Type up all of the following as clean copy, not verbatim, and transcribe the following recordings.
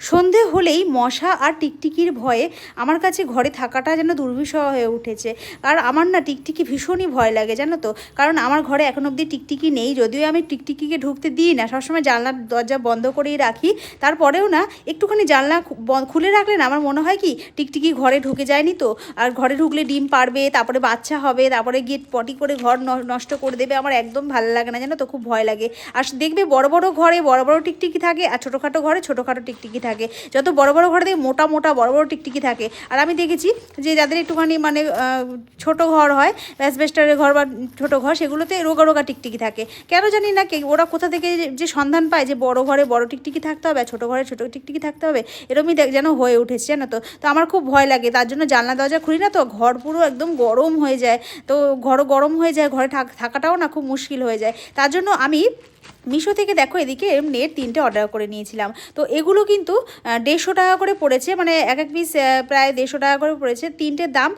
সন্ধে হলেই মশা আর টিকটিকির ভয়ে আমার কাছে ঘরে থাকাটা যেন দুর্বিষহ হয়ে উঠেছে। আর আমার না টিকটিকি ভীষণই ভয় লাগে, জানো তো। কারণ আমার ঘরে এখন অবধি টিকটিকি নেই, যদিও আমি টিকটিকিকে ঢুকতে দিই না, সবসময় জানলার দরজা বন্ধ করেই রাখি। তারপরেও না একটুখানি জানলা খুলে রাখলে না আমার মনে হয় কি টিকটিকি ঘরে ঢুকে যায়নি তো। আর ঘরে ঢুকলে ডিম পারবে, তারপরে বাচ্চা হবে, তারপরে গিয়ে পটি করে ঘর নষ্ট করে দেবে। আমার একদম ভালো লাগে না, জানো তো, খুব ভয় লাগে। আর দেখবে বড় বড় ঘরে বড় বড় টিকটিকি থাকে, আর ছোটোখাটো ঘরে ছোটোখাটো টিকটিকি থাকে। যত বড় বড় ঘরে দেখে মোটা মোটা বড় বড় টিকটিকি থাকে। আর আমি দেখেছি যে যাদের একটুখানি মানে ছোট ঘর হয়, অ্যাসবেস্টারের ঘর বা ছোট ঘর, সেগুলোতে রোগা রোগা টিকটিকি থাকে। কেন জানি না ওরা কোথা থেকে যে সন্ধান পায় যে বড় ঘরে বড় টিকটিকি থাকতে হবে আর ছোটো ঘরে ছোটো টিকটিকি থাকতে হবে, এরকমই যেন হয়ে উঠেছে, জানো তো। তো আমার খুব ভয় লাগে, তার জন্য জানলা দরজা খুলি না, তো ঘর পুরো একদম গরম হয়ে যায়। তো ঘরও গরম হয়ে যায়, ঘরে থাকাটাও না খুব মুশকিল হয়ে যায়। তার জন্য আমি মিশো থেকে দেখো এদিকে নেট 3টে অর্ডার করে নিয়েছিলাম। তো এগুলো কিন্তু 150 টাকা করে পড়েছে, মানে এক এক পিস প্রায় 150 টাকা করে পড়েছে। 3টের দাম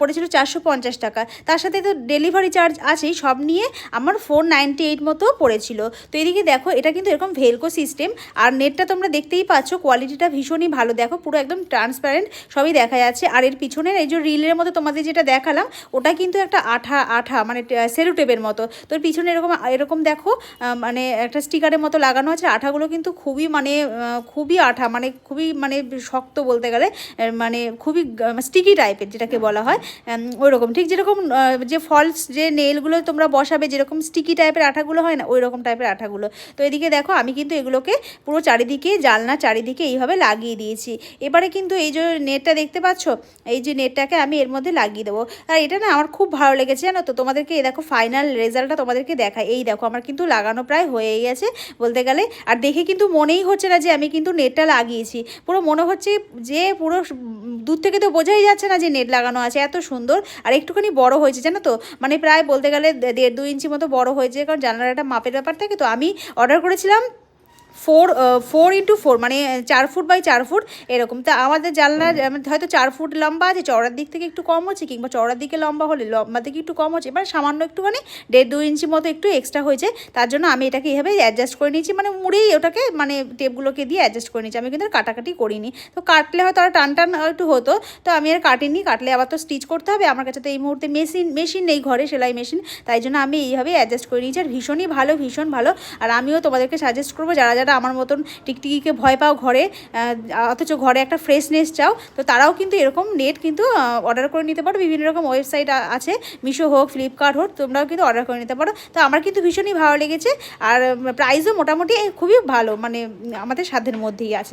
পড়েছিল 450 টাকা। তার সাথে তো ডেলিভারি চার্জ আছেই, সব নিয়ে আমার 498 মতো পড়েছিল। তো এদিকে দেখো এটা কিন্তু এরকম ভেলকো সিস্টেম। আর নেটটা তোমরা দেখতেই পাচ্ছ, কোয়ালিটিটা ভীষণই ভালো। দেখো পুরো একদম ট্রান্সপারেন্ট, সবই দেখা যাচ্ছে। আর এর পিছনের এই যে রিলের মতো তোমাদের যেটা দেখালাম, ওটা কিন্তু একটা আঠা মানে সেলুটেপের মতো। তো পিছনে এরকম দেখো মানে একটা স্টিকারের মতো লাগানো আছে। আঠাগুলো কিন্তু খুবই আঠা, মানে খুবই মানে শক্ত বলতে গেলে, মানে খুবই স্টিকি টাইপের, যেটাকে বলা হয় ওই রকম। ঠিক যেরকম যে ফলস যে নেলগুলো তোমরা বসাবে, যেরকম স্টিকি টাইপের আঠাগুলো হয় না, ওই রকম টাইপের আঠাগুলো। তো এদিকে দেখো আমি কিন্তু এগুলোকে পুরো চারিদিকে, জানলা চারিদিকে এইভাবে লাগিয়ে দিয়েছি। এবারে কিন্তু এই যে নেটটা দেখতে পাচ্ছ, এই যে নেটটাকে আমি এর মধ্যে লাগিয়ে দেবো। আর এটা না আমার খুব ভালো লেগেছে, জানো তো। তোমাদেরকে এই দেখো ফাইনাল রেজাল্টটা তোমাদেরকে দেখাই। এই দেখো আমার কিন্তু লাগানো প্রায় হয়ে গেছে বলতে গেলে। আর দেখে কিন্তু মনেই হচ্ছে না যে আমি কিন্তু নেটটা লাগিয়েছি। পুরো মনে হচ্ছে যে পুরো দূর থেকে তো বোঝাই যাচ্ছে না যে নেট লাগানো আছে, এত সুন্দর। আর একটুখানি বড় হয়েছে, জানো তো, মানে প্রায় বলতে গেলে 1.5-2 ইঞ্চি মতো বড় হয়েছে। কারণ জানলার একটা মাপের ব্যাপার থাকে। তো আমি অর্ডার করেছিলাম 4x4, মানে 4 ফুট বাই 4 ফুট এরকম। তা আমাদের জানলার হয়তো 4 ফুট লম্বা আছে, চওড়ার দিক থেকে একটু কম হচ্ছে, কিংবা চওড়ার দিকে লম্বা হলে লম্বা থেকে একটু কম হচ্ছে, এবার সামান্য একটুখানি 1.5-2 ইঞ্চি মতো একটু এক্সট্রা হয়েছে। তার জন্য আমি এটাকে এইভাবে অ্যাডজাস্ট করে নিয়েছি, মানে মুড়েই ওটাকে মানে টেপগুলোকে দিয়ে অ্যাডজাস্ট করে নিয়েছি। আমি কিন্তু আর কাটাকাটি করিনি। তো কাটলে হয়তো আর টান একটু হতো, তো আমি আর কাটিনি। কাটলে আবার তো স্টিচ করতে হবে। আমার কাছে তো এই মুহূর্তে মেশিন নেই ঘরে, সেলাই মেশিন, তাই জন্য আমি এইভাবে অ্যাডজাস্ট করে নিয়েছি। আর ভীষণই ভালো, ভীষণ ভালো। আর আমিও তোমাদেরকে সাজেস্ট করবো, যারা যারা আমার মতন টিকটিকিকে ভয় পাও ঘরে, অথচ ঘরে একটা ফ্রেশনেস চাও, তো তারাও কিন্তু এরকম নেট কিন্তু অর্ডার করে নিতে পারো। বিভিন্ন রকম ওয়েবসাইট আছে, মিশো হোক, ফ্লিপকার্ট হোক, তোমরাও কিন্তু অর্ডার করে নিতে পারো। তো আমার কিন্তু ভীষণই ভালো লেগেছে। আর প্রাইসও মোটামুটি খুবই ভালো, মানে আমাদের সাধ্যের মধ্যেই আছে।